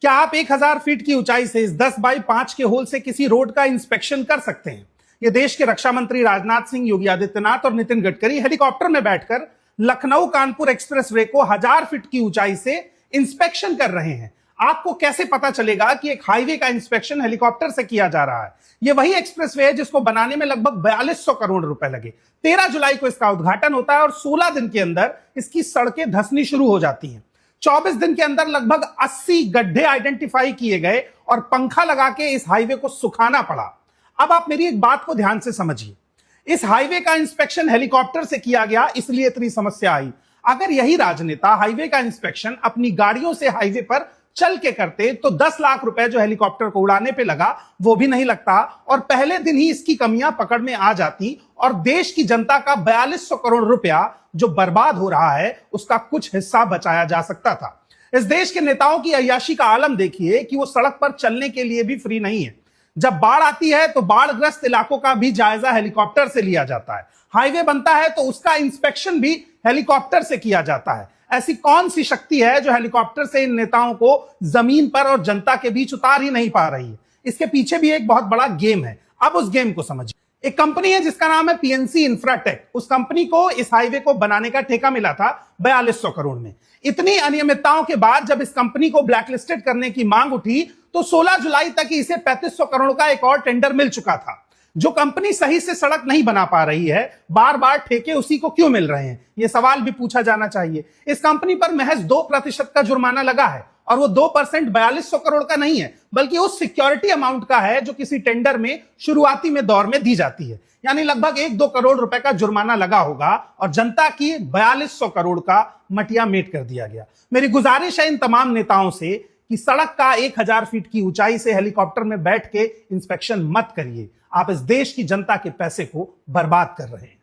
क्या आप 1000 फीट की ऊंचाई से इस 10 बाई 5 के होल से किसी रोड का इंस्पेक्शन कर सकते हैं? ये देश के रक्षा मंत्री राजनाथ सिंह, योगी आदित्यनाथ और नितिन गडकरी हेलीकॉप्टर में बैठकर लखनऊ कानपुर एक्सप्रेस वे को 1000 फीट की ऊंचाई से इंस्पेक्शन कर रहे हैं। आपको कैसे पता चलेगा कि एक हाईवे का इंस्पेक्शन हेलीकॉप्टर से किया जा रहा है? यह वही एक्सप्रेसवे है जिसको बनाने में लगभग 4200 करोड़ रुपए लगे। 13 जुलाई को इसका उद्घाटन होता है और 16 दिन के अंदर इसकी सड़कें धंसनी शुरू हो जाती हैं। 24 दिन के अंदर लगभग 80 गड्ढे आइडेंटिफाई किए गए और पंखा लगा के इस हाईवे को सुखाना पड़ा। अब आप मेरी एक बात को ध्यान से समझिए, इस हाईवे का इंस्पेक्शन हेलीकॉप्टर से किया गया इसलिए इतनी समस्या आई। अगर यही राजनेता हाईवे का इंस्पेक्शन अपनी गाड़ियों से हाईवे पर चल के करते तो 10 लाख रुपए जो हेलीकॉप्टर को उड़ाने पे लगा वो भी नहीं लगता और पहले दिन ही इसकी कमियां पकड़ में आ जाती और देश की जनता का 4200 करोड़ रुपया जो बर्बाद हो रहा है उसका कुछ हिस्सा बचाया जा सकता था। इस देश के नेताओं की अय्याशी का आलम देखिए कि वो सड़क पर चलने के लिए भी फ्री नहीं है। जब बाढ़ आती है तो बाढ़ग्रस्त इलाकों का भी जायजा हेलीकॉप्टर से लिया जाता है। हाईवे बनता है तो उसका इंस्पेक्शन भी हेलीकॉप्टर से किया जाता है। ऐसी कौन सी शक्ति है जो हेलीकॉप्टर से इन नेताओं को जमीन पर और जनता के बीच उतार ही नहीं पा रही है? इसके पीछे भी एक बहुत बड़ा गेम है। अब उस गेम को समझिए। एक कंपनी है जिसका नाम है पीएनसी इंफ्राटेक। उस कंपनी को इस हाईवे को बनाने का ठेका मिला था 4200 करोड़ में। इतनी अनियमितताओं के बाद जब इस कंपनी को ब्लैकलिस्टेड करने की मांग उठी तो 16 जुलाई तक इसे 3500 करोड़ का एक और टेंडर मिल चुका था। जो कंपनी सही से सड़क नहीं बना पा रही है, बार बार ठेके उसी को क्यों मिल रहे हैं? यह सवाल भी पूछा जाना चाहिए। इस कंपनी पर महज 2% का जुर्माना लगा है और वो 2% 4200 करोड़ का नहीं है बल्कि उस सिक्योरिटी अमाउंट का है जो किसी टेंडर में शुरुआती में दौर में दी जाती है। यानी लगभग 1-2 करोड़ रुपए का जुर्माना लगा होगा और जनता की 4200 करोड़ का मटिया मेट कर दिया गया। मेरी गुजारिश है इन तमाम नेताओं से कि सड़क का 1000 फीट की ऊंचाई से हेलीकॉप्टर में बैठ के इंस्पेक्शन मत करिए। आप इस देश की जनता के पैसे को बर्बाद कर रहे हैं।